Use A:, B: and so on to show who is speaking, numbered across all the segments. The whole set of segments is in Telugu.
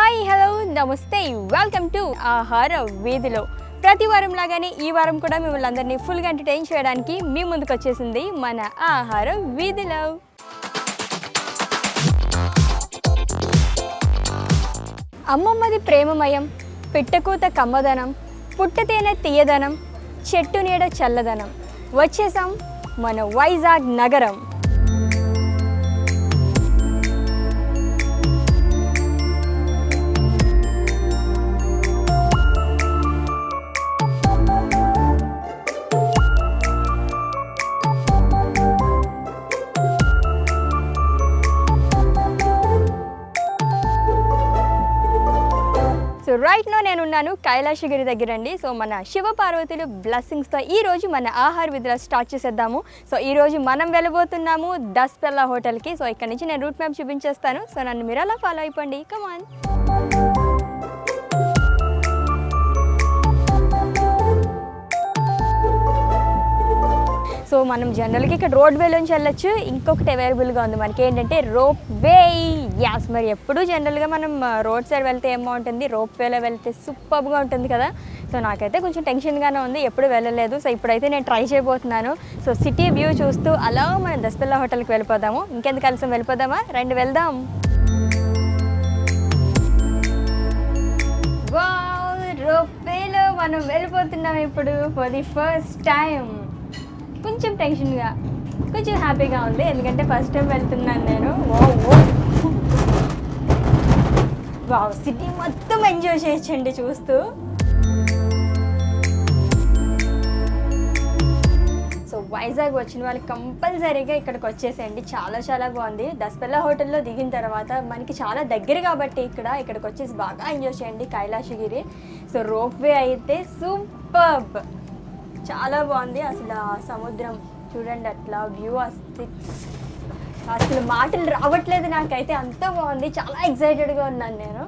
A: హాయ్ హలో నమస్తే వెల్కమ్ టు ఆహార వీధిలో. ప్రతి వారం లాగానే ఈ వారం కూడా మిమ్మల్ని అందరినీ ఫుల్గా ఎంటర్టైన్ చేయడానికి మీ ముందుకు వచ్చేసింది మన ఆహార వీధిలో. అమ్మమ్మది ప్రేమమయం, పిట్టకూత కమ్మదనం, పుట్టతేనె తీయదనం, చెట్టు నీడ చల్లదనం. వచ్చేసాం మన వైజాగ్ నగరం. సో రైట్ నో నేనున్నాను కైలాసగిరి దగ్గర అండి. సో మన శివ పార్వతులు బ్లెస్సింగ్స్తో ఈరోజు మన ఆహార విధులు స్టార్ట్ చేసేద్దాము. సో ఈరోజు మనం వెళ్ళబోతున్నాము దస్పెల్లా హోటల్కి. సో ఇక్కడ నుంచి నేను రూట్ మ్యాప్ చూపించేస్తాను. సో నన్ను మీరు అలా ఫాలో అయిపోండి. కమాన్. సో మనం జనరల్గా ఇక్కడ రోడ్ వేలోంచి వెళ్ళొచ్చు. ఇంకొకటి అవైలబుల్గా ఉంది మనకి ఏంటంటే రోప్ వే. యాస్, మరి ఎప్పుడు జనరల్గా మనం రోడ్ సైడ్ వెళ్తే ఏం బాగుంటుంది, రోప్ వేలో వెళ్తే సూపర్గా ఉంటుంది కదా. సో నాకైతే కొంచెం టెన్షన్గానే ఉంది, ఎప్పుడు వెళ్ళలేదు. సో ఇప్పుడైతే నేను ట్రై చేయబోతున్నాను. సో సిటీ వ్యూ చూస్తూ అలా మనం దస్పెల్లా హోటల్కి వెళ్ళిపోదాము. ఇంకెందుకు కలిసి వెళ్ళిపోదామా, రండి వెళ్దాం. వావ్, రోప్ వేలో మనం వెళ్ళిపోతున్నాం ఇప్పుడు ఫర్ ది ఫస్ట్ టైం. కొంచెం టెన్షన్గా, కొంచెం హ్యాపీగా ఉంది, ఎందుకంటే ఫస్ట్ టైం వెళ్తున్నాను నేను. వావ్, సిటీ మొత్తం ఎంజాయ్ చేయొచ్చండి చూస్తూ. సో వైజాగ్ వచ్చిన వాళ్ళకి కంపల్సరీగా ఇక్కడికి వచ్చేసేయండి. చాలా చాలా బాగుంది. దస్పెల్లా హోటల్లో దిగిన తర్వాత మనకి చాలా దగ్గర కాబట్టి ఇక్కడికి వచ్చేసి బాగా ఎంజాయ్ చేయండి కైలాసగిరి. సో రోప్ వే అయితే సూపర్బ్, చాలా బాగుంది. అసలు ఆ సముద్రం చూడండి, అట్లా వ్యూ అసలు మాటలు రావట్లేదు నాకైతే, అంత బాగుంది. చాలా ఎక్సైటెడ్గా ఉన్నాను నేను.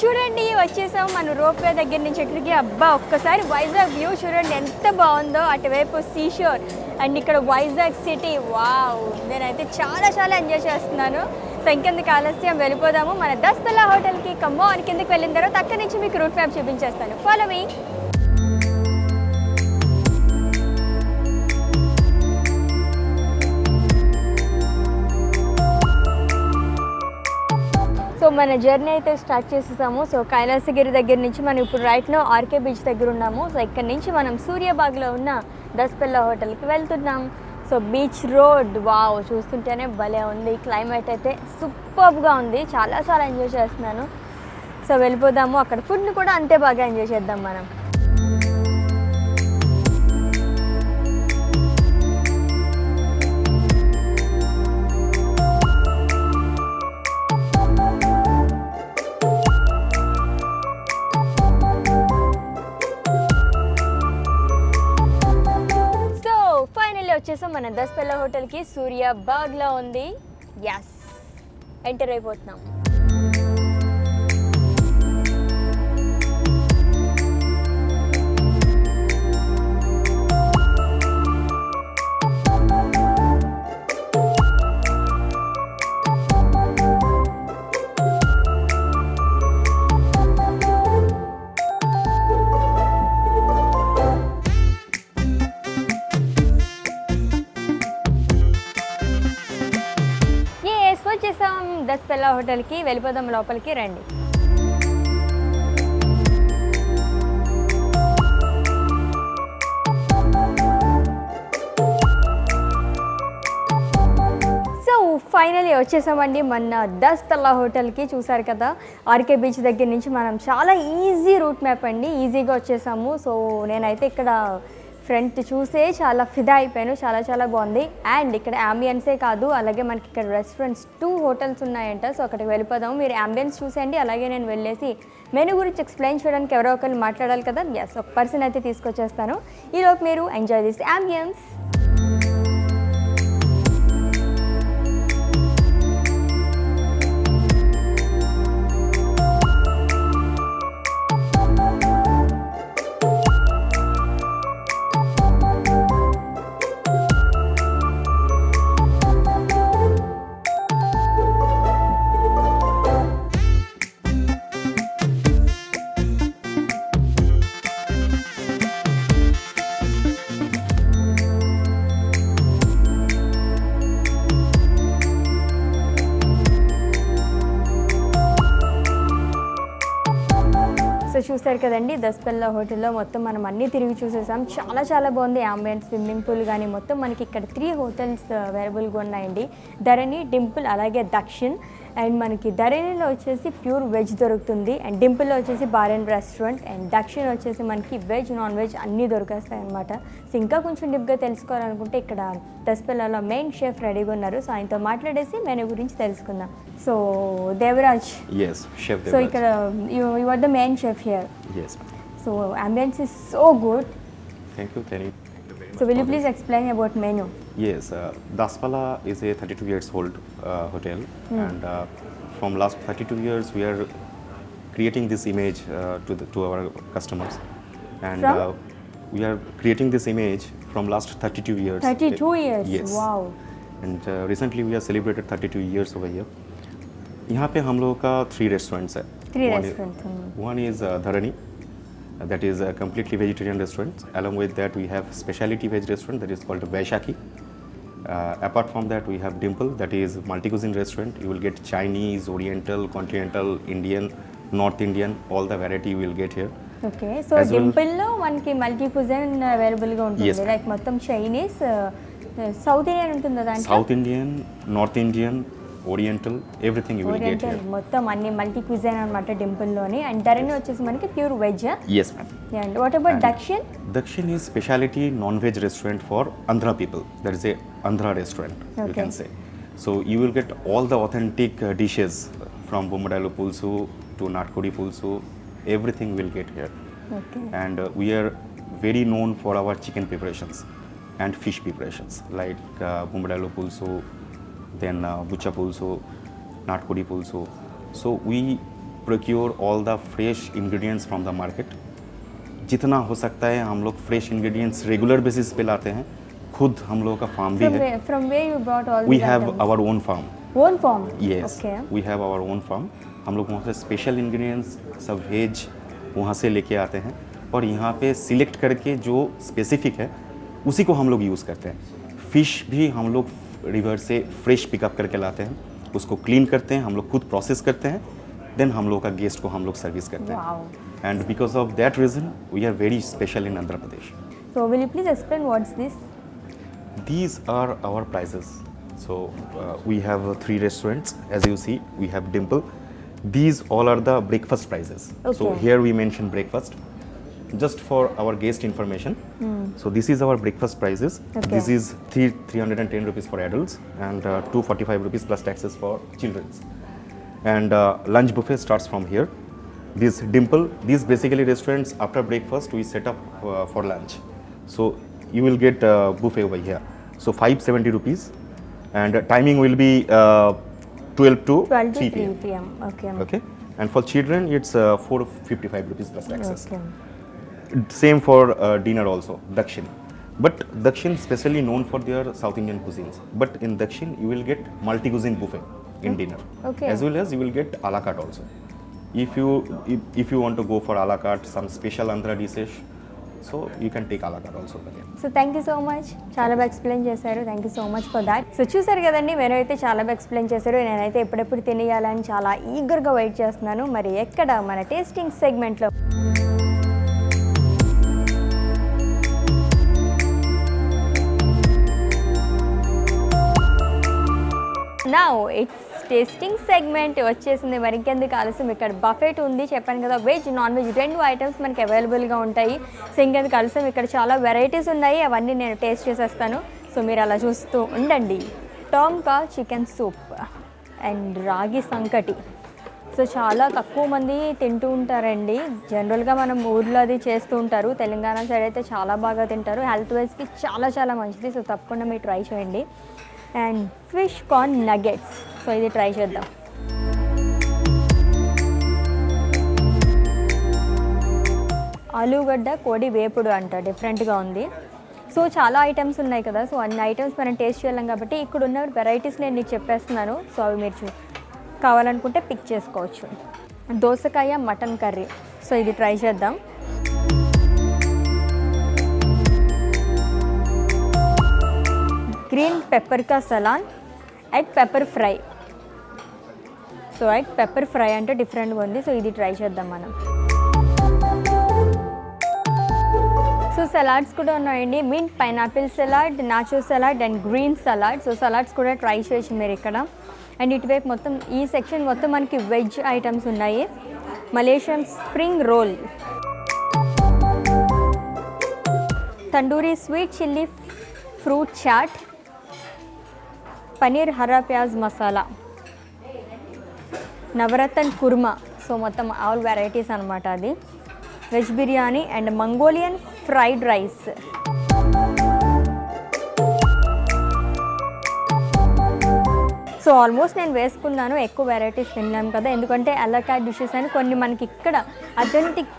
A: చూడండి వచ్చేసాం మన రోప్వే దగ్గర నుంచి ఎక్కడికి. అబ్బా, ఒక్కసారి వైజాగ్ వ్యూ చూడండి ఎంత బాగుందో. అటువైపు సీషోర్ అండ్ ఇక్కడ వైజాగ్ సిటీ. వావ్, నేనైతే చాలా చాలా ఎంజాయ్ చేస్తున్నాను. సో ఇంకెందుకు ఆలస్యం, వెళ్ళిపోదాము మన దస్పెల్లా హోటల్కి. కమ్మోన్, కిందకి వెళ్ళిన తర్వాత అక్కడి నుంచి మీకు రూట్ మ్యాప్ చూపించేస్తాను. Follow me. సో మన జర్నీ అయితే స్టార్ట్ చేసేసాము. సో కైలాసగిరి దగ్గర నుంచి మనం ఇప్పుడు రైట్నో ఆర్కే బీచ్ దగ్గర ఉన్నాము. సో ఇక్కడ నుంచి మనం సూర్యాబాగ్లో ఉన్న దస్పెల్లా హోటల్కి వెళ్తున్నాం. సో బీచ్ రోడ్, వావ్, చూస్తుంటేనే భలే ఉంది. క్లైమేట్ అయితే సూపర్గా ఉంది. చాలా చాలా ఎంజాయ్ చేస్తున్నాను. సో వెళ్ళిపోదాము. అక్కడ ఫుడ్ని కూడా అంతే బాగా ఎంజాయ్ చేద్దాం మనం. వచ్చేసాం మన దస్పెల్లా హోటల్కి. సూర్యాబాగ్లో ఉంది. యాస్, ఎంటర్ అయిపోతున్నాం. వచ్చేసాం దస్పెల్లా హోటల్కి, వెళ్ళిపోదాం లోపలికి, రండి. సో ఫైనలీ వచ్చేసామండి మన దస్పెల్లా హోటల్కి. చూసారు కదా, ఆర్కే బీచ్ దగ్గర నుంచి మనం చాలా ఈజీ రూట్ మ్యాప్ అండి, ఈజీగా వచ్చేసాము. సో నేనైతే ఇక్కడ ఫ్రంట్ చూసే చాలా ఫిదా అయిపోయాను. చాలా చాలా బాగుంది. అండ్ ఇక్కడ అంబియన్సే కాదు, అలాగే మనకి ఇక్కడ రెస్టారెంట్స్ 2 హోటల్స్ ఉన్నాయంట. సో అక్కడికి వెళ్ళిపోదాము. మీరు అంబియన్స్ చూసేయండి, అలాగే నేను వెళ్ళేసి మెనూ గురించి ఎక్స్ప్లెయిన్ చేయడానికి ఎవరో ఒకరు మాట్లాడాలి కదా. ఎస్, ఒక పర్సన్ అయితే తీసుకొచ్చేస్తాను. ఈలోపు మీరు ఎంజాయ్ దిస్ అంబియన్స్. సో చూస్తారు కదండి దస్పల్లా హోటల్లో మొత్తం మనం అన్నీ తిరిగి చూసేసాం. చాలా చాలా బాగుంది అంబియన్స్, స్విమ్మింగ్ పూల్ కానీ మొత్తం మనకి ఇక్కడ 3 హోటల్స్ అవైలబుల్గా ఉన్నాయండి. ధరణి, డింపుల్ అలాగే దక్షిణ్. అండ్ మనకి ధరణిలో వచ్చేసి ప్యూర్ వెజ్ దొరుకుతుంది, అండ్ డింపుల్లో వచ్చేసి బార్ అండ్ రెస్టారెంట్, అండ్ దక్షిణ్ వచ్చేసి మనకి వెజ్ నాన్ వెజ్ అన్నీ దొరికేస్తాయి అనమాట. సో ఇంకా కొంచెం డిప్గా తెలుసుకోవాలనుకుంటే ఇక్కడ దస్పల్లాలో మెయిన్ షెఫ్ రెడీగా ఉన్నారు. సో ఆయనతో మాట్లాడేసి మెనూ గురించి తెలుసుకుందాం. సో దేవరాజ్, సో ఇక్కడ you are the main chef here. So ambience is so good.
B: Thank you.
A: So will you please explain about menu?
B: Yes, Daspala is a 32 years old hotel, and from last 32 years we are creating this image to our customers, and we are creating this image from last 32 years.
A: 32 years?
B: Yes.
A: Wow.
B: And recently we have celebrated 32 years over here. यहाँ पे हम लोगों का 3 restaurants है.
A: 3 restaurants.
B: One is Dharani. That is a completely vegetarian restaurant. Along with that, we have specialty veg restaurant that is called Vaishaki. Apart from that, we have Dimple, that is multi-cuisine restaurant. You will get Chinese, Oriental, Continental, Indian, North Indian, all the variety you will get here.
A: Okay, so Dimple-లో మనకి మల్టీ కుజిన్ అవైలబుల్గా ఉంటుంది. లైక్ మొత్తం చైనీస్, సౌత్ ఇండియన్ ఉంటుందా దాంట్లో?
B: South Indian, north Indian, oriental, everything you will get here.
A: మొత్తం అన్ని మల్టీ క్విజైన్ అన్నమాట డింపుల్లోని. అండ్ ధరణి వచ్చేసి మనకి pure veg.
B: yes ma'am.
A: And what about Dakshin?
B: Dakshin is specialty non-veg restaurant for Andhra people. That is a Andhra restaurant, you can say. So you will get all the authentic dishes from Bombadalu Pulsu to Natkodi Pulsu. Everything will get here.
A: Okay.
B: And we are very known for our chicken preparations and fish preparations like Bombadalu Pulsu, then Bucha Pulsu, Natkodi Pulsu. So we procure all the fresh ingredients from the market. जितना हो सकता है हम लोग फ्रेश इंग्रेडिएंट्स रेगुलर बेसिस पे लाते हैं. खुद हम लोगों का फार्म भी है.
A: From where you brought all
B: We
A: these
B: have
A: items?
B: our own farm.
A: Own farm?
B: Yes.
A: Okay.
B: We have our own farm. हम लोग वहाँ से स्पेशल इंग्रेडिएंट्स सब वेज वहाँ से लेके आते हैं और यहाँ पे सिलेक्ट करके जो स्पेसिफिक है उसी को हम लोग यूज़ करते हैं. फ़िश भी हम लोग रिवर से फ्रेश पिकअप करके लाते हैं, उसको क्लीन करते हैं, हम लोग खुद प्रोसेस करते हैं, देन हम लोग का गेस्ट को हम लोग सर्विस करते
A: Wow.
B: हैं. And because of that reason, we are very special in Andhra Pradesh.
A: So will you please explain what's this?
B: These are our prices. So we have 3 restaurants. As you see, we have Dimple. These all are the breakfast prices.
A: Okay.
B: So here we mention breakfast. Just for our guest information. So this is our breakfast prices.
A: Okay.
B: This is 310 rupees for adults and 245 rupees plus taxes for children. And lunch buffet starts from here. This Dimple, these basically restaurants after breakfast we set up for lunch. So you will get buffet over here. So 570 rupees and timing will be 12 to 3 p.m. Okay. And for children it's 455 rupees plus taxes.
A: Okay.
B: Same for dinner also, Dakshin. But Dakshin specially known for their South Indian cuisines. But in Dakshin you will get multi-cuisine buffet in dinner.
A: Okay.
B: As well as you will get a la carte also. If you want to go for a la carte, some special Andhra dishes, so you can take a la carte also again.
A: So thank you so much, చాలా బాగా ఎక్స్ప్లెయిన్ చేశారు. Thank you so much for that. So చూసారు కదండి, మీరు అయితే చాలా బాగా ఎక్స్ప్లెయిన్ చేశారు. నేనైతే ఎప్పుడెప్పుడు తినేయాలని చాలా ఈగర్గా వెయిట్ చేస్తున్నాను. మరి ఎక్కడ మన టేస్టింగ్ సెగ్మెంట్లో నౌ ఇట్స్ టేస్టింగ్ సెగ్మెంట్ వచ్చేసింది. మరి ఇంకెందుకు ఆలస్యం, ఇక్కడ బఫెట్ ఉంది చెప్పాను కదా, వెజ్ నాన్ వెజ్ 2 ఐటమ్స్ మనకి అవైలబుల్గా ఉంటాయి. సో ఇంకెందుకు ఆలస్యం, ఇక్కడ చాలా వెరైటీస్ ఉన్నాయి, అవన్నీ నేను టేస్ట్ చేసేస్తాను. సో మీరు అలా చూస్తూ ఉండండి. టోమ్కా చికెన్ సూప్ అండ్ రాగి సంకటి. సో చాలా తక్కువ మంది తింటూ ఉంటారండి. జనరల్గా మనం ఊర్లో అది చేస్తూ ఉంటారు, తెలంగాణ సైడ్ అయితే చాలా బాగా తింటారు. హెల్త్ వైజ్కి చాలా చాలా మంచిది. సో తప్పకుండా మీరు ట్రై చేయండి. And fish corn nuggets, so ఇది ట్రై చేద్దాం. ఆలూగడ్డ కోడి వేపుడు అంట, డిఫరెంట్గా ఉంది. సో చాలా ఐటమ్స్ ఉన్నాయి కదా, సో అన్ని ఐటమ్స్ మనం టేస్ట్ చేయాలి కాబట్టి ఇక్కడ ఉన్న వెరైటీస్ నేను నీకు చెప్పేస్తున్నాను. సో అవి మీరు కావాలనుకుంటే పిక్ చేసుకోవచ్చు. దోసకాయ మటన్ కర్రీ, సో ఇది ట్రై చేద్దాం. గ్రీన్ పెప్పర్ కా salon, egg pepper fry. So egg pepper fry అంటే డిఫరెంట్గా ఉంది. సో ఇది ట్రై చేద్దాం మనం. సో సలాడ్స్ కూడా ఉన్నాయండి. Mint pineapple salad, nacho salad and green salad. So salads కూడా ట్రై చేయొచ్చు మీరు ఇక్కడ. అండ్ ఇటువైపు మొత్తం ఈ సెక్షన్ మొత్తం మనకి వెజ్ ఐటమ్స్ ఉన్నాయి. Malaysian spring roll, tandoori sweet chilli fruit chaat, paneer hara pyaz masala, Navratan korma. So మొత్తం ఆల్ వెరైటీస్ అనమాట అది. Veg biryani and Mongolian fried rice. So almost నేను వేసుకున్నాను, ఎక్కువ వెరైటీస్ తిన్నాం కదా, ఎందుకంటే అలకా డిషెస్ అని కొన్ని మనకి ఇక్కడ అథెంటిక్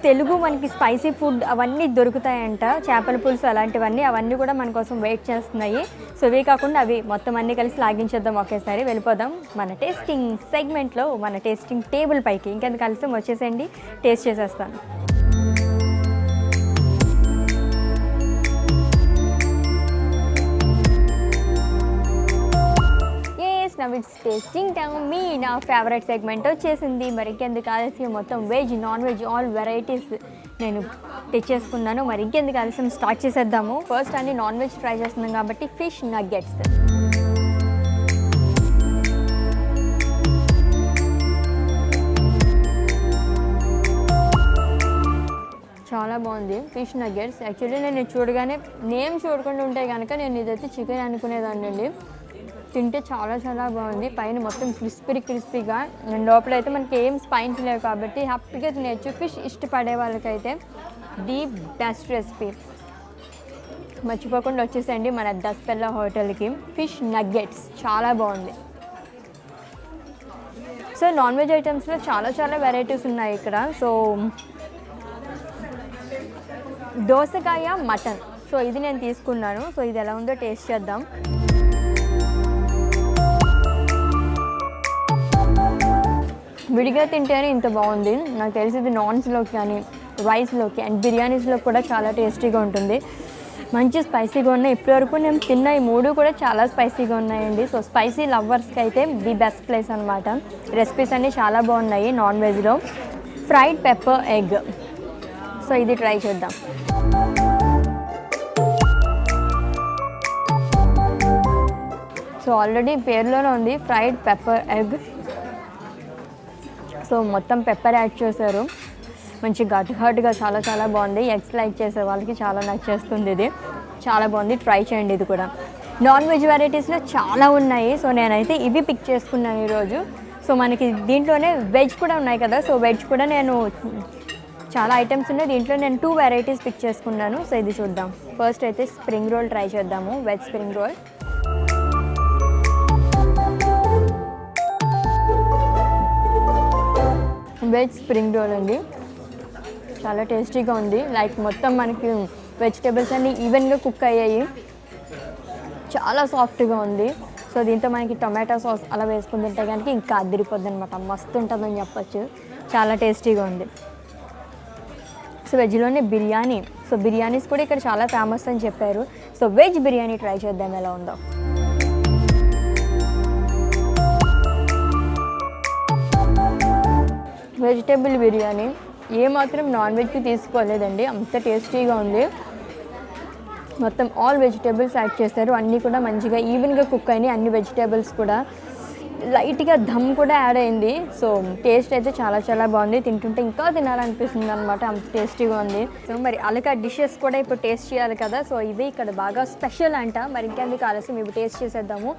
A: తెలుగు మనకి స్పైసీ ఫుడ్ అవన్నీ దొరుకుతాయంట. చేపల పులుసు అలాంటివన్నీ, అవన్నీ కూడా మన కోసం వెయిట్ చేస్తున్నాయి. సో ఇవే కాకుండా అవి మొత్తం అన్నీ కలిసి లాగించేద్దాం ఒకేసారి. వెళ్ళిపోదాం మన టేస్టింగ్ సెగ్మెంట్లో, మన టేస్టింగ్ టేబుల్ పైకి. ఇంకెందుకు కలిసి వచ్చేసేయండి, టేస్ట్ చేసేస్తాను. Now it's tasting time. మీ నా ఫేవరెట్ సెగ్మెంట్ వచ్చేసింది. మరి ఇంకెందుకు ఆలస్యం, మొత్తం veg non veg all varieties నేను తెచ్చేసుకున్నాను. మరి ఇంకెందుకు ఆలస్యం, స్టార్ట్ చేసేద్దాము. ఫస్ట్ అన్ని నాన్ వెజ్ ట్రై చేస్తున్నాం కాబట్టి ఫిష్ నగ్గెట్స్. చాలా బాగుంది ఫిష్ నగ్గెట్స్. యాక్చువల్లీ నేను చూడగానే నేమ్ చూడకుండా ఉంటే కనుక నేను ఇదైతే చికెన్ అనుకునేదాన్ని అండి. తింటే చాలా చాలా బాగుంది. పైన మొత్తం క్రిస్పీగా, లోపల అయితే మనకి ఏం స్పైన్స్ లేవు కాబట్టి హ్యాపీగా తినేచ్చు. ఫిష్ ఇష్టపడే వాళ్ళకైతే ది బెస్ట్ రెసిపీ. మర్చిపోకుండా వచ్చేసండి మన దస్పెల్లా హోటల్కి. ఫిష్ నగ్గెట్స్ చాలా బాగుంది. సో నాన్ వెజ్ ఐటమ్స్లో చాలా చాలా వెరైటీస్ ఉన్నాయి ఇక్కడ. సో దోసకాయ మటన్, సో ఇది నేను తీసుకున్నాను. సో ఇది ఎలా ఉందో టేస్ట్ చేద్దాం. విడిగా తింటేనే ఇంత బాగుంది. నాకు తెలిసి ఇది నాన్స్లోకి కానీ రైస్లోకి అండ్ బిర్యానీస్లో కూడా చాలా టేస్టీగా ఉంటుంది. మంచి స్పైసీగా ఉన్నాయి. ఇప్పటివరకు నేను తిన్న ఈ మూడు కూడా చాలా స్పైసీగా ఉన్నాయండి. సో స్పైసీ లవర్స్కి అయితే ది బెస్ట్ ప్లేస్ అనమాట. రెసిపీస్ అన్నీ చాలా బాగున్నాయి. నాన్ వెజ్లో ఫ్రైడ్ పెప్పర్ ఎగ్, సో ఇది ట్రై చేద్దాం. సో ఆల్రెడీ పేరులోనే ఉంది ఫ్రైడ్ పెప్పర్ ఎగ్. సో మొత్తం పెప్పర్ యాడ్ చేశారు, మంచి ఘాటుగా చాలా చాలా బాగుంది. ఎగ్స్ లైక్ చేసే వాళ్ళకి చాలా నచ్చేస్తుంది. ఇది చాలా బాగుంది, ట్రై చేయండి ఇది కూడా. నాన్ వెజ్ వెరైటీస్లో చాలా ఉన్నాయి. సో నేనైతే ఇవి పిక్ చేసుకున్నాను ఈరోజు. సో మనకి దీంట్లోనే వెజ్ కూడా ఉన్నాయి కదా. సో వెజ్ కూడా నేను చాలా ఐటమ్స్ ఉన్నాయి. దీంట్లో నేను 2 వెరైటీస్ పిక్ చేసుకున్నాను. సో ఇది చూద్దాం. ఫస్ట్ అయితే స్ప్రింగ్ రోల్ ట్రై చేద్దాము. Veg spring roll. Veg spring roll అండి, చాలా టేస్టీగా ఉంది. లైక్ మొత్తం మనకి వెజిటేబుల్స్ అన్నీ ఈవెన్గా కుక్ అయ్యాయి, చాలా సాఫ్ట్గా ఉంది. సో దీంతో మనకి టొమాటో సాస్ అలా వేసుకుని తింటే కనుక ఇంకా అదిరిపోద్ది అనమాట. మస్తు ఉంటుందని చెప్పచ్చు, చాలా టేస్టీగా ఉంది. సో వెజ్లోనే బిర్యానీ. సో బిర్యానీస్ కూడా ఇక్కడ చాలా ఫేమస్ అని చెప్పారు. సో వెజ్ బిర్యానీ ట్రై చేద్దాం ఎలా ఉందో. వెజిటేబుల్ బిర్యానీ ఏమాత్రం నాన్ వెజ్కి తీసుకోలేదండి, అంత టేస్టీగా ఉంది. మొత్తం ఆల్ వెజిటేబుల్స్ యాడ్ చేస్తారు, అన్నీ కూడా మంచిగా ఈవెన్గా కుక్ అయినాయి. అన్ని వెజిటేబుల్స్ కూడా లైట్గా దమ్ కూడా యాడ్ అయింది. సో టేస్ట్ అయితే చాలా చాలా బాగుంది. తింటుంటే ఇంకా తినాలనిపిస్తుంది అనమాట, అంత టేస్టీగా ఉంది. సో మరి అలకా డిషెస్ కూడా ఇప్పుడు టేస్ట్ చేయాలి కదా. సో ఇవి ఇక్కడ బాగా స్పెషల్ అంట. మరి ఇంకెందుకు ఆలస్యం, ఇవి టేస్ట్ చేసేద్దాము.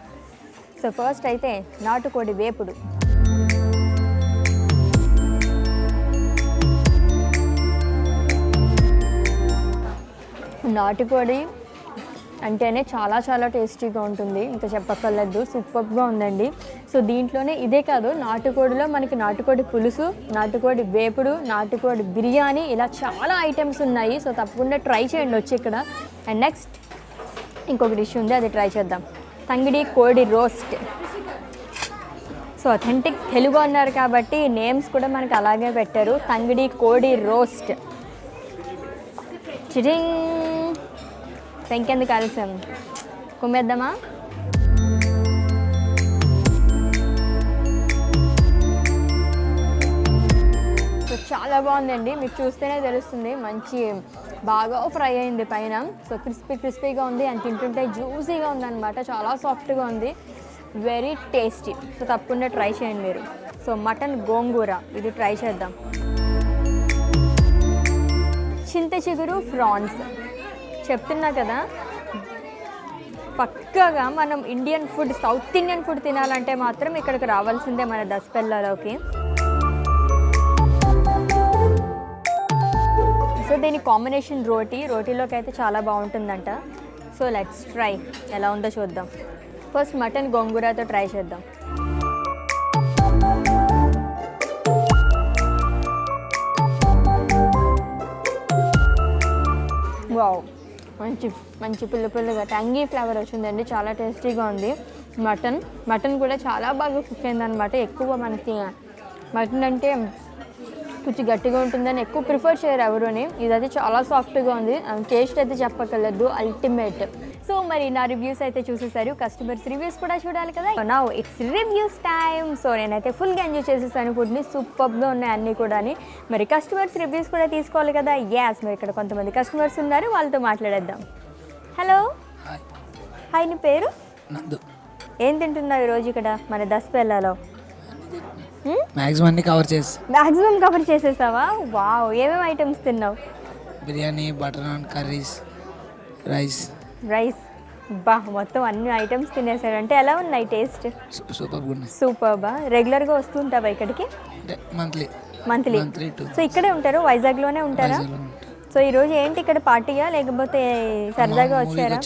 A: సో ఫస్ట్ అయితే నాటుకోడి వేపుడు. నాటుకోడి అంటేనే చాలా చాలా టేస్టీగా ఉంటుంది, ఇంకా చెప్పక్కర్లేదు. సూపర్గా ఉందండి. సో దీంట్లోనే ఇదే కాదు, నాటుకోడిలో మనకి నాటుకోడి పులుసు, నాటుకోడి వేపుడు, నాటుకోడి బిర్యానీ, ఇలా చాలా ఐటమ్స్ ఉన్నాయి. సో తప్పకుండా ట్రై చేయండి వచ్చి ఇక్కడ. అండ్ నెక్స్ట్ ఇంకొక డిష్ ఉంది, అది ట్రై చేద్దాం. తంగిడి కోడి రోస్ట్. సో అథెంటిక్ తెలుగు అన్నారు కాబట్టి నేమ్స్ కూడా మనకి అలాగే పెట్టారు, తంగిడి కోడి రోస్ట్. చిటింగ్, ఇంకెందుకు ఆలస్యం, కుమ్మేద్దామా? సో చాలా బాగుందండి, మీకు చూస్తేనే తెలుస్తుంది. మంచి బాగా ఫ్రై అయింది పైన. సో క్రిస్పీగా ఉంది అండ్ తింటుంటే జ్యూసీగా ఉందన్నమాట. చాలా సాఫ్ట్గా ఉంది, వెరీ టేస్టీ. సో తప్పకుండా ట్రై చేయండి మీరు. సో మటన్ గోంగూర ఇది ట్రై చేద్దాం. చింత చిగురు ఫ్రాన్స్ చెప్తున్నా కదా, పక్కగా మనం Indian food, south Indian food తినాలంటే మాత్రం ఇక్కడికి రావాల్సిందే మన దసపల్లాలోకి. సో దీని కాంబినేషన్ రోటీలోకి అయితే చాలా బాగుంటుందంట. సో లెట్స్ ట్రై, ఎలా ఉందో చూద్దాం. ఫస్ట్ మటన్ గోంగూరతో ట్రై చేద్దాం. వావ్, మంచి పుల్లగా టంగీ ఫ్లేవర్ వచ్చిందండి, చాలా టేస్టీగా ఉంది. మటన్ కూడా చాలా బాగా కుక్ అయిందనమాట. ఎక్కువ మనకి మటన్ అంటే కొంచెం గట్టిగా ఉంటుందని ఎక్కువ ప్రిఫర్ చేయరు ఎవరుని. ఇదైతే చాలా సాఫ్ట్గా ఉంది, టేస్ట్ అయితే చెప్పక్కర్లేదు, అల్టిమేట్. సో మరి నా రివ్యూస్ అయితే చూసేసారు, కస్టమర్స్ రివ్యూస్ కూడా చూడాలి కదా. Now it's reviews time. So నేనైతే ఫుల్గా ఎంజాయ్ చేసేసాను ఫుడ్ని, సూపర్గా ఉన్నాయి అన్నీ కూడా. మరి కస్టమర్స్ రివ్యూస్ కూడా తీసుకోవాలి కదా. యాస్, మరి ఇక్కడ కొంతమంది కస్టమర్స్ ఉన్నారు, వాళ్ళతో మాట్లాడేద్దాం. హలో, హాయ్, నీ పేరు? ఏం తింటున్నావు ఈరోజు ఇక్కడ మన దసపల్లాలో?
C: మ్యాక్సిమం
A: కవర్ చేసేసావా? వావ్, ఏమేమి ఐటమ్స్ తిన్నావు?
C: Biryani, butter naan, curries,
A: rice. బా, మొత్తం అన్ని ఐటమ్స్ తినేసాడు. అంటే ఎలా ఉన్నాయి టేస్ట్? సూపర్బా. రెగ్యులర్గా వస్తుంటావా ఇక్కడికి? మంత్లీ. సో ఇక్కడే ఉంటారు, వైజాగ్లోనే ఉంటారా? సో ఈరోజు ఏంటి ఇక్కడ పార్టీయా లేకపోతే సరదాగా వచ్చారా?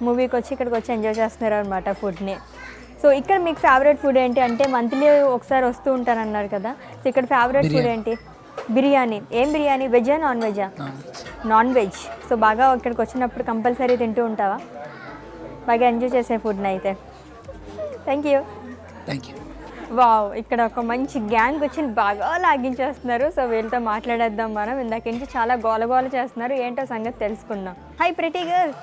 A: మూవీకి వచ్చి ఇక్కడికి వచ్చి ఎంజాయ్ చేస్తున్నారు అనమాట ఫుడ్ని. సో ఇక్కడ మీకు ఫేవరెట్ ఫుడ్ ఏంటి? అంటే మంత్లీ ఒకసారి వస్తూ ఉంటారన్నారు కదా, సో ఇక్కడ ఫేవరెట్ ఫుడ్ ఏంటి? బిర్యానీ. ఏం బిర్యానీ, వెజ్జా నాన్ వెజ్జా? Non veg. సో బాగా ఇక్కడికి వచ్చినప్పుడు కంపల్సరీ తింటూ ఉంటావా? బాగా ఎంజాయ్ చేసే ఫుడ్ని అయితే. Thank you. వావ్, ఇక్కడ ఒక మంచి గ్యాంగ్ వచ్చి బాగా లాగించేస్తున్నారు. సో వీళ్ళతో మాట్లాడేద్దాం మనం. ఇందాక నుంచి చాలా గోల చేస్తున్నారు, ఏంటో సంగతి తెలుసుకుందాం. Hi pretty girl.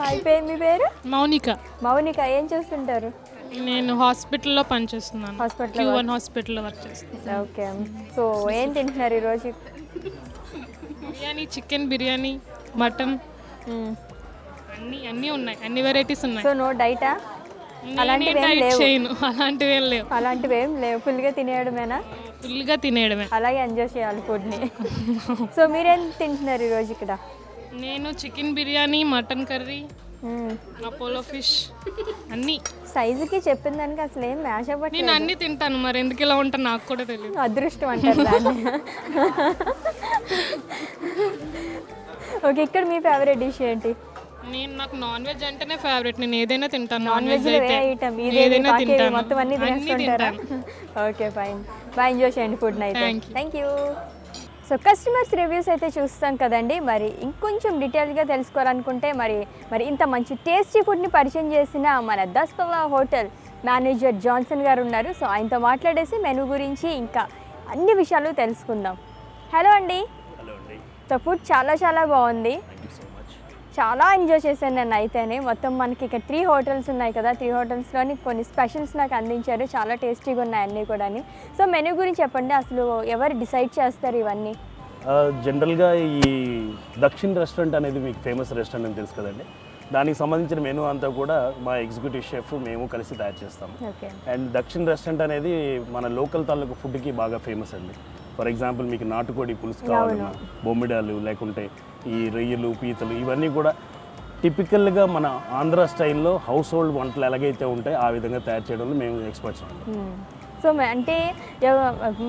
A: హాయ్, మీ పేరు? మౌనిక. ఏం చేస్తుంటారు?
D: నేను హాస్పిటల్లో పనిచేస్తున్నాను. హాస్పిటల్లో వర్క్ చేస్తున్నాను.
A: ఓకే. సో ఏం తింటున్నారు ఈరోజు?
D: బిర్యానీ, చికెన్ బిర్యానీ, మటన్, అన్నీ ఉన్నాయి, అన్ని వెరైటీస్ ఉన్నాయి.
A: సో నో డైటా? అలాంటివి ఏం లేవు, ఫుల్గా తినేయడమే. అలాగే ఎంజాయ్ చేయాలి ఫుడ్ని. సో మీరేం తింటున్నారు ఈరోజు ఇక్కడ?
D: నేను chicken biryani, mutton curry, Apollo fish, అన్నీ.
A: సైజుకి చెప్పిన దానికి అసలు ఏం మ్యాచ్ అవ్వట్లేదు.
D: నేను అన్నీ తింటాను, మరి ఎందుకు ఇలా ఉంటాను నాకు కూడా తెలియదు.
A: అదృష్టం అంటారు దాన్ని. ఓకే, ఇక్కడ మీ ఫేవరెట్ డిష్ ఏంటి?
D: నాకు నాన్ వెజ్ అంటేనే ఫేవరెట్, నేను ఏదైనా తింటాను. నాన్ వెజ్
A: మొత్తం అన్ని తినేస్తుంటారా? Okay, fine. బాగా ఎంజాయ్ చేయండి ఫుడ్ అయితే. Thank you. So customers reviews అయితే చూస్తాం కదండి. మరి ఇంకొంచెం డీటెయిల్గా తెలుసుకోవాలనుకుంటే మరి ఇంత మంచి టేస్టీ ఫుడ్ని పరిచయం చేసిన మన దసపల్లా హోటల్ మేనేజర్ జాన్సన్ గారు ఉన్నారు. సో ఆయనతో మాట్లాడేసి మెనూ గురించి ఇంకా అన్ని విషయాలు తెలుసుకుందాం. హలో అండి. సో ఫుడ్ చాలా బాగుంది, చాలా ఎంజాయ్ చేశాను నేను అయితేనే. మొత్తం మనకి ఇక్కడ 3 హోటల్స్ ఉన్నాయి కదా, 3 హోటల్స్లోని కొన్ని స్పెషల్స్ నాకు అందించారు, చాలా టేస్టీగా ఉన్నాయి అన్నీ కూడా. సో మెనూ గురించి చెప్పండి, అసలు ఎవరు డిసైడ్ చేస్తారు ఇవన్నీ?
E: జనరల్గా ఈ దక్షిణ్ రెస్టారెంట్ అనేది మీకు ఫేమస్ రెస్టారెంట్ అని తెలుసు కదండి. దానికి సంబంధించిన మెనూ అంతా కూడా మా ఎగ్జిక్యూటివ్ షెఫ్ మేము కలిసి తయారు చేస్తాము. అండ్ దక్షిణ్ రెస్టారెంట్ అనేది మన లోకల్ తాలూకు ఫుడ్కి బాగా ఫేమస్ అండి. ఫర్ ఎగ్జాంపుల్ మీకు నాటుకోడి పులుసు కావాలన్నా, బొమ్మిడాలు, లేకుంటే ఈ రొయ్యలు, పీతలు, ఇవన్నీ కూడా టిపికల్గా మన ఆంధ్ర స్టైల్లో హౌస్ హోల్డ్ వంటలు ఎలాగైతే ఉంటాయో ఆ విధంగా తయారు చేయడంలో మేము ఎక్స్పర్ట్స్ అండి.
A: సో అంటే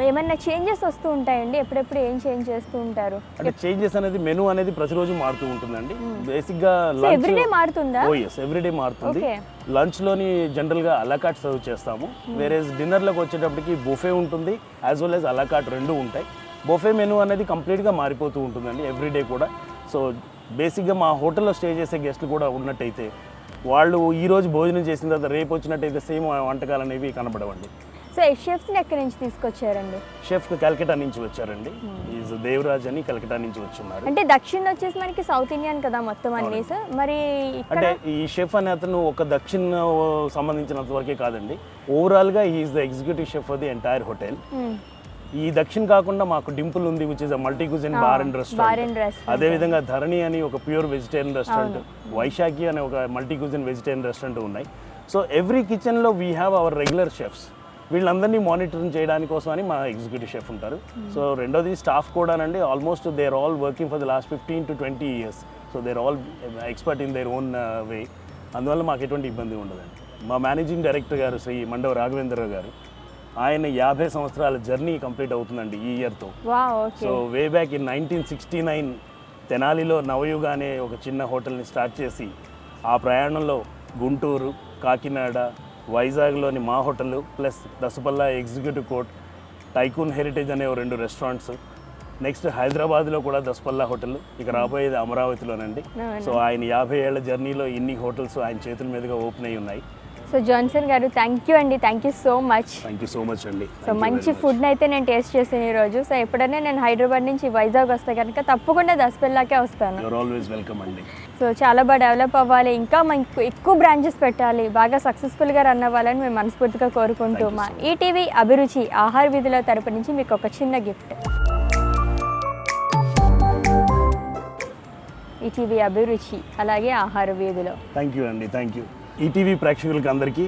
A: ఏమైనా చేంజెస్ వస్తూ ఉంటాయండి? ఎప్పుడెప్పుడు ఏం చేంజ్ చేస్తూ ఉంటారు?
E: అంటే చేంజెస్ అనేది మెనూ అనేది ప్రతిరోజు మారుతూ ఉంటుందండి. బేసిక్గా
A: ఎవ్రీడే మారుతుందా?
E: ఎవ్రీడే మారుతుంది. లంచ్లోని జనరల్గా అలాకాట్ సర్వ్ చేస్తాము. వేరే డిన్నర్లోకి వచ్చేటప్పటికి బుఫే ఉంటుంది, యాజ్ వెల్ యాజ్ అలాకాట్ రెండు ఉంటాయి. బుఫే మెనూ అనేది కంప్లీట్గా మారిపోతూ ఉంటుందండి ఎవ్రీడే కూడా. సో బేసిక్గా మా హోటల్లో స్టే చేసే గెస్ట్లు కూడా ఉన్నట్టయితే వాళ్ళు ఈరోజు భోజనం చేసిన తర్వాత రేపు వచ్చినట్టయితే సేమ్ వంటకాలు అనేవి కనబడవండి.
A: సో ఈ షెఫ్స్ని ఎక్కడి నుంచి తీసుకొచ్చారండి?
E: షెఫ్ కలకటా నుంచి వచ్చారండి. ఈజ్ దేవరాజ్ అని కలకటా నుంచి వచ్చున్నారు.
A: అంటే దక్షిణ్ వచ్చేసి మనకి సౌత్ ఇండియన్ కదా మొత్తం అన్ని. సార్ మరి ఇక్కడ
E: అంటే ఈ షెఫ్ అనే అతను ఒక దక్షిణ సంబంధించినంత వరకే కాదండి, ఓవరాల్గా is the executive chef of the entire hotel. ఈ దక్షిణ్ కాకుండా మాకు డింపుల్ ఉంది, which is a multi cuisine bar and restaurant. అదే విధంగా ధరణి అని ఒక ప్యూర్ వెజిటేరియన్ రెస్టారెంట్, వైశాఖి అనే ఒక మల్టీ కుజిన్ వెజిటేరియన్ రెస్టారెంట్ ఉన్నాయి. సో ఎవ్రీ కిచెన్లో we have our regular chefs. వీళ్ళందరినీ మానిటరింగ్ చేయడానికి కోసం అని మా ఎగ్జిక్యూటివ్ షెఫ్ ఉంటారు. సో రెండోది స్టాఫ్ కూడానండి, almost they are all working for the last 15 to 20 years. So they are all expert in their own way. అందువల్ల మాకు ఎటువంటి ఇబ్బంది ఉండదండి. మా మేనేజింగ్ డైరెక్టర్ గారు శ్రీ మండవ రాఘవేంద్రరావు గారు, ఆయన 50 సంవత్సరాల జర్నీ కంప్లీట్ అవుతుందండి ఈ ఇయర్తో. సో వే బ్యాక్ ఇన్ 1969 తెనాలిలో నవయుగ అనే ఒక చిన్న హోటల్ని స్టార్ట్ చేసి ఆ ప్రయాణంలో గుంటూరు, కాకినాడ, వైజాగ్లోని మా hotel plus Daspalla executive court, tycoon heritage అనే 2 రెస్టారెంట్స్, నెక్స్ట్ హైదరాబాద్లో కూడా దసపల్లా హోటల్, ఇక రాబోయేది అమరావతిలోనండి. సో ఆయన 50 ఏళ్ల జర్నీలో ఇన్ని హోటల్స్ ఆయన చేతుల మీదుగా ఓపెన్ అయ్యి ఉన్నాయి.
A: సో జాన్సన్ గారు థ్యాంక్ యూ అండి, thank you so much.
E: Thank you so much అండి.
A: సో మంచి ఫుడ్ని అయితే నేను టేస్ట్ చేశాను ఈరోజు. సో ఎప్పుడైనా నేను హైదరాబాద్ నుంచి వైజాగ్ వస్తే కనుక తప్పకుండా దసపల్లాకే వస్తాను.
E: యూర్ ఆల్వేస్ వెల్కమ్ అండి.
A: సో చాలా బాగా డెవలప్ అవ్వాలి, ఇంకా మనకు ఎక్కువ బ్రాంచెస్ పెట్టాలి, బాగా సక్సెస్ఫుల్గా రన్ అవ్వాలని మేము మనస్ఫూర్తిగా కోరుకుంటూ మా ఈటీవీ అభిరుచి ఆహార వీధిలో తరపు నుంచి మీకు ఒక చిన్న గిఫ్ట్. ఈటీవీ అభిరుచి అలాగే ఆహార వీధిలో.
E: థ్యాంక్ యూ అండి, థ్యాంక్ యూ. ఈటీవీ ప్రేక్షకులకి అందరికీ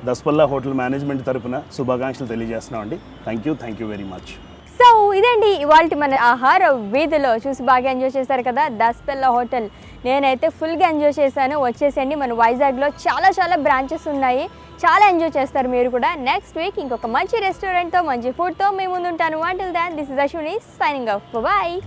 E: దసపల్లా హోటల్ మేనేజ్మెంట్ తరపున శుభాకాంక్షలు తెలియజేస్తున్నాం అండి. Thank you very much.
A: So ఇదండి ఇవాళ మన ఆహార వీధిలో. చూసి బాగా ఎంజాయ్ చేశారు కదా దసపల్లా హోటల్. నేనైతే ఫుల్గా ఎంజాయ్ చేశాను. వచ్చేసండి మన వైజాగ్లో చాలా బ్రాంచెస్ ఉన్నాయి, చాలా ఎంజాయ్ చేస్తారు మీరు కూడా. నెక్స్ట్ వీక్ ఇంకొక మంచి రెస్టారెంట్తో మంచి ఫుడ్తో మేము ముందుంటాను. Until then this is Ashwini signing off. Bye.